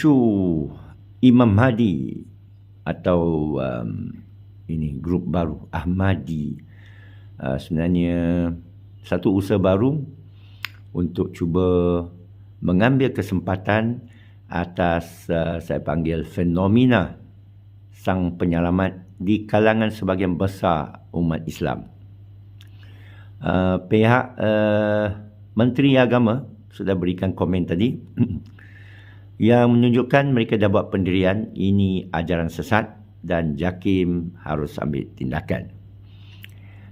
isu Imam Mahdi atau ini grup baru Ahmadi sebenarnya satu usaha baru untuk cuba mengambil kesempatan atas saya panggil fenomena sang penyelamat di kalangan sebahagian besar umat Islam. Pihak Menteri Agama sudah berikan komen tadi yang menunjukkan mereka dah buat pendirian ini ajaran sesat dan JAKIM harus ambil tindakan.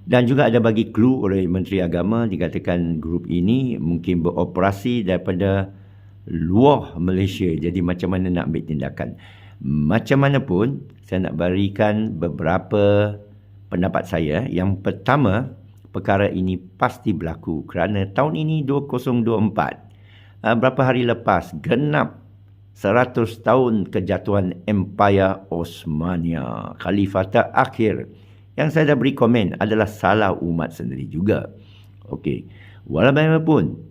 Dan juga ada bagi clue oleh Menteri Agama, dikatakan grup ini mungkin beroperasi daripada luar Malaysia. Jadi macam mana nak ambil tindakan? Macam mana pun, saya nak berikan beberapa pendapat saya. Yang pertama, perkara ini pasti berlaku kerana tahun ini 2024, berapa hari lepas genap 100 tahun kejatuhan Empire Osmania, Khalifah terakhir. Yang saya dah beri komen adalah salah umat sendiri juga. Okey, walau bagaimanapun,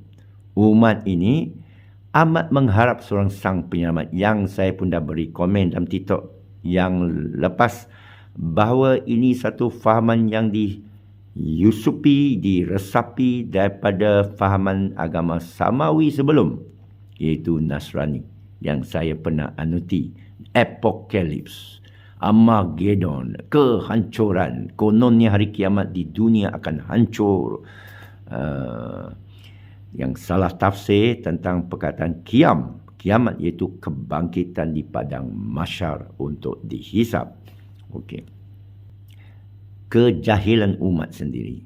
umat ini amat mengharap seorang sang penyelamat. Yang saya pun dah beri komen dalam TikTok yang lepas bahawa ini satu fahaman yang diyusupi, diresapi daripada fahaman agama Samawi sebelum, iaitu Nasrani yang saya pernah anuti. Apokalips, Armageddon, kehancuran, kononnya hari kiamat di dunia akan hancur. Yang salah tafsir tentang perkataan kiamat iaitu kebangkitan di padang mahsyar untuk dihisap. Okey. Kejahilan umat sendiri,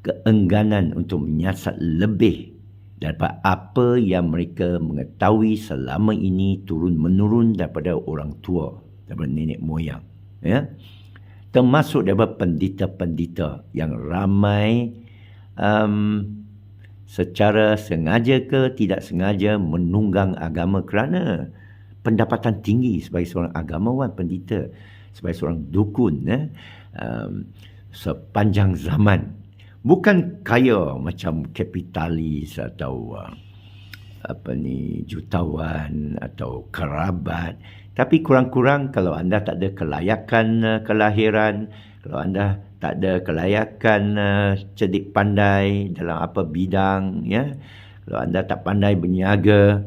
keengganan untuk menyiasat lebih daripada apa yang mereka mengetahui selama ini turun-menurun daripada orang tua, daripada nenek moyang, ya, termasuk daripada pendeta-pendeta yang ramai secara sengaja ke tidak sengaja menunggang agama kerana pendapatan tinggi sebagai seorang agamawan, pendeta, sebagai seorang dukun, sepanjang zaman. Bukan kaya macam kapitalis atau jutawan atau kerabat, tapi kurang-kurang kalau anda tak ada kelayakan kelahiran, kalau anda tak ada kelayakan cerdik pandai dalam apa bidang, ya, kalau anda tak pandai berniaga,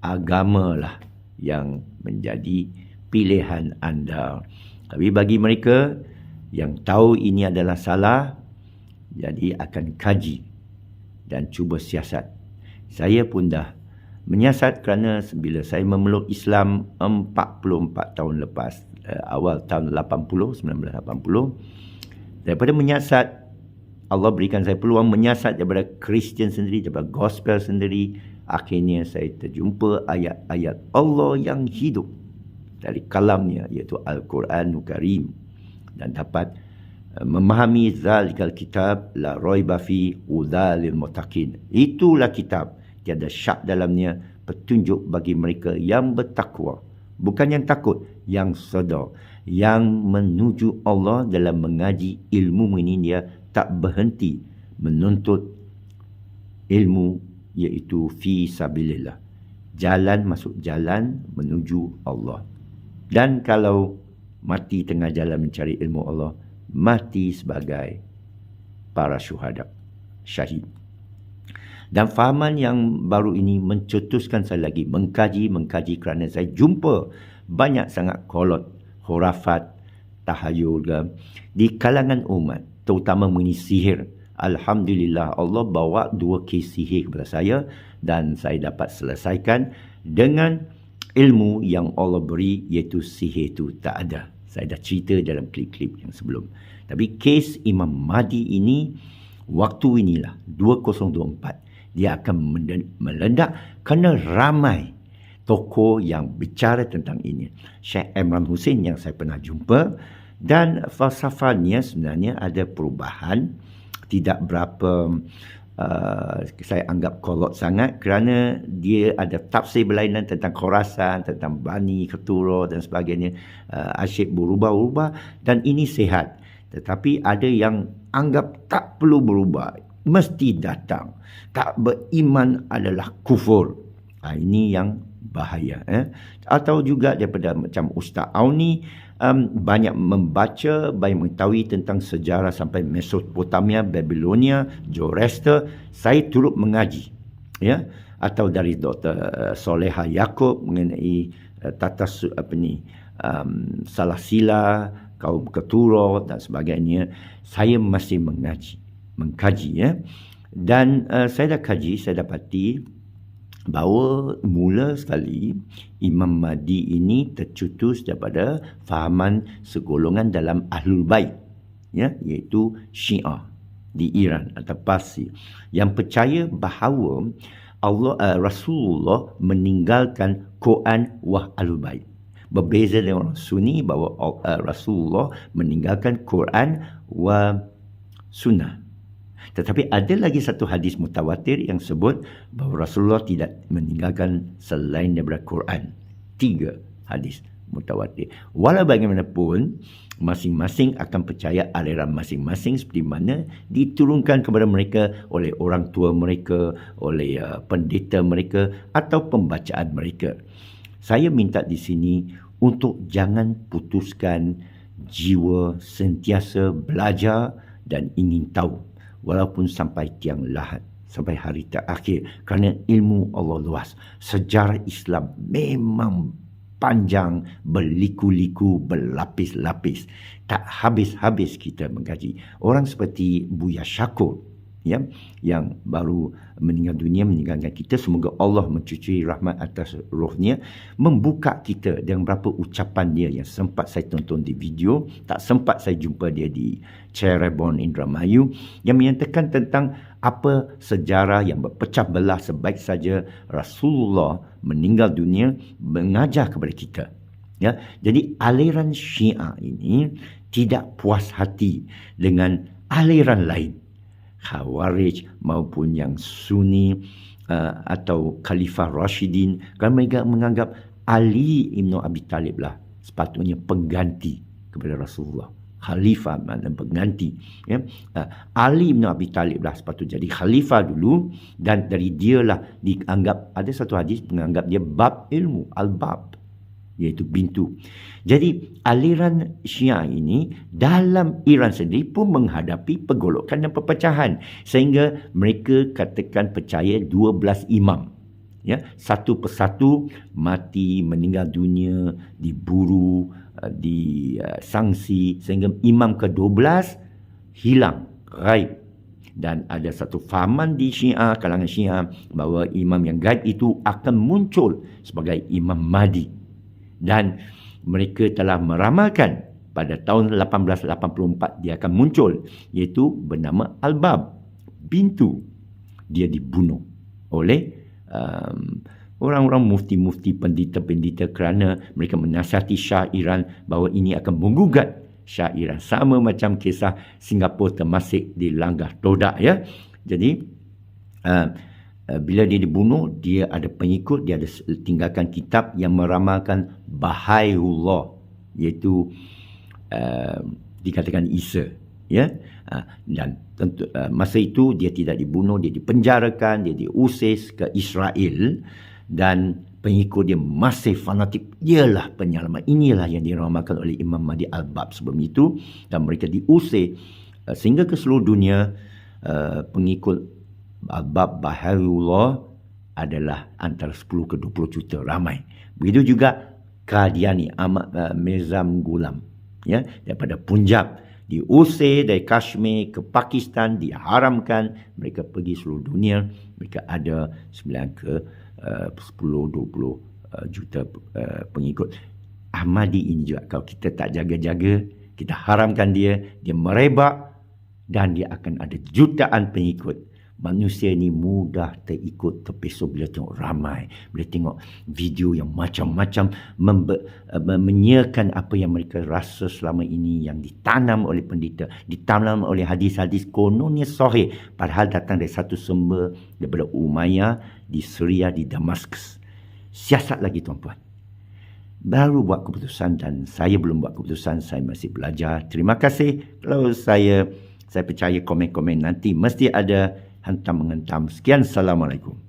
agamalah yang menjadi pilihan anda. Tapi bagi mereka yang tahu ini adalah salah, jadi akan kaji dan cuba siasat. Saya pun dah menyiasat kerana bila saya memeluk Islam 44 tahun lepas, awal tahun 1980, daripada menyiasat, Allah berikan saya peluang menyiasat daripada Kristian sendiri, daripada gospel sendiri. Akhirnya saya terjumpa ayat-ayat Allah yang hidup dari kalamnya, iaitu Al-Quranul Karim, dan dapat memahami zalikal kitab la raiba fi hudalil muttaqin. Itulah kitab, tiada syak dalamnya, petunjuk bagi mereka yang bertakwa. Bukan yang takut, yang sedar, yang menuju Allah dalam mengaji ilmu ini. Dia tak berhenti menuntut ilmu, iaitu fi sabilillah, jalan masuk jalan menuju Allah. Dan kalau mati tengah jalan mencari ilmu Allah, mati sebagai para syuhada, syahid. Dan fahaman yang baru ini mencetuskan saya lagi mengkaji kerana saya jumpa banyak sangat kolot, khurafat, tahayul di kalangan umat, terutama mengenai sihir. Alhamdulillah, Allah bawa 2 kes sihir kepada saya dan saya dapat selesaikan dengan ilmu yang Allah beri, iaitu sihir itu tak ada. Saya dah cerita dalam klip-klip yang sebelum. Tapi kes Imam Mahdi ini, waktu inilah 2024, dia akan meledak kerana ramai tokoh yang bicara tentang ini. Syekh Imran Hussein yang saya pernah jumpa, dan falsafahnya sebenarnya ada perubahan. Tidak berapa saya anggap kolot sangat kerana dia ada tafsir berlainan tentang Khorasan, tentang Bani, Keturah dan sebagainya. Asyik berubah-ubah dan ini sihat. Tetapi ada yang anggap tak perlu berubah, mesti datang. Tak beriman adalah kufur. Ini yang bahaya. Atau juga daripada macam Ustaz Auni, banyak membaca, banyak mengetahui tentang sejarah sampai Mesopotamia, Babilonia, Zoroaster. Saya turut mengaji, ya. Atau dari Dr. Soleha Yaakob mengenai tata salah sila, kaum Keturo dan sebagainya. Saya masih mengkaji, ya. Dan saya dah kaji, saya dapati bahawa mula sekali Imam Mahdi ini tercetus daripada fahaman segolongan dalam Ahlul Bait, ya, iaitu Syiah di Iran atau Parsi, yang percaya bahawa Rasulullah meninggalkan Quran wa Ahlul Bait. Berbeza dengan orang Sunni bahawa Rasulullah meninggalkan Quran wa Sunnah. Tetapi ada lagi satu hadis mutawatir yang sebut bahawa Rasulullah tidak meninggalkan selain daripada Quran. 3 hadis mutawatir. Walau bagaimanapun, masing-masing akan percaya aliran masing-masing seperti mana diturunkan kepada mereka oleh orang tua mereka, oleh pendeta mereka atau pembacaan mereka. Saya minta di sini untuk jangan putuskan jiwa sentiasa belajar dan ingin tahu, walaupun sampai tiang lahat, sampai hari terakhir, kerana ilmu Allah luas. Sejarah Islam memang panjang, berliku-liku, berlapis-lapis. Tak habis-habis kita mengkaji. Orang seperti Buya Syakur, ya, yang baru meninggal dunia, meninggalkan kita, semoga Allah mencucui rahmat atas rohnya, membuka kita dengan beberapa ucapan dia yang sempat saya tonton di video, tak sempat saya jumpa dia di Cirebon, Indramayu, yang menyatakan tentang apa sejarah yang berpecah belah sebaik saja Rasulullah meninggal dunia mengajar kepada kita. Ya, jadi aliran Syiah ini tidak puas hati dengan aliran lain, Khawarij maupun yang Sunni atau Khalifah Rashidin, kerana mereka menganggap Ali Ibn Abi Talib lah sepatutnya pengganti kepada Rasulullah. Khalifah maknanya pengganti, ya. Ali Ibn Abi Talib lah sepatutnya jadi khalifah dulu, dan dari dia lah dianggap, ada satu hadis menganggap dia bab ilmu, al-bab, iaitu pintu. Jadi aliran Syiah ini dalam Iran sendiri pun menghadapi pergolakan dan perpecahan, sehingga mereka katakan percaya 12 imam, ya, satu persatu mati, meninggal dunia, diburu, disangsi, sehingga imam ke-12 hilang, gaib. Dan ada satu fahaman di Syiah, kalangan Syiah, bahawa imam yang gaib itu akan muncul sebagai Imam Mahdi. Dan mereka telah meramalkan pada tahun 1884 dia akan muncul, iaitu bernama Al-Bab, pintu. Dia dibunuh oleh orang-orang mufti-mufti, pendeta-pendeta, kerana mereka menasihati Shah Iran bahawa ini akan menggugat Shah Iran, sama macam kisah Singapura Temasek dilanggar Todak, ya. Jadi bila dia dibunuh, dia ada pengikut, dia ada tinggalkan kitab yang meramalkan Bahayullah, iaitu dikatakan Isa, ya. Dan tentu masa itu dia tidak dibunuh, dia dipenjarakan, dia diusir ke Israel, dan pengikut dia masih fanatik. Ialah penyelamat. Inilah yang diramalkan oleh Imam Mahdi Al-Bab sebelum itu, dan mereka diusir sehingga ke seluruh dunia. Pengikut Al-Bab Bahayullah adalah antara 10 ke 20 juta, ramai. Begitu juga Qadiani, Ahmad Mirzam Ghulam, ya, daripada Punjab, diusir dari Kashmir ke Pakistan, diharamkan. Mereka pergi seluruh dunia. Mereka ada 9 ke 10-20 juta pengikut. Ahmadi ini juga, kalau kita tak jaga-jaga, kita haramkan dia, dia merebak, dan dia akan ada jutaan pengikut. Manusia ni mudah terikut, terpesong bila tengok ramai, bila tengok video yang macam-macam, menyiarkan apa yang mereka rasa selama ini, yang ditanam oleh pendeta, ditanam oleh hadis-hadis kononnya sahih, padahal datang dari satu sumber daripada Umayyah di Syria, di Damaskus. Siasat lagi tuan-puan. Baru buat keputusan, dan saya belum buat keputusan, saya masih belajar. Terima kasih. Kalau saya percaya komen-komen nanti mesti ada hantam-mengentam. Sekian, Assalamualaikum.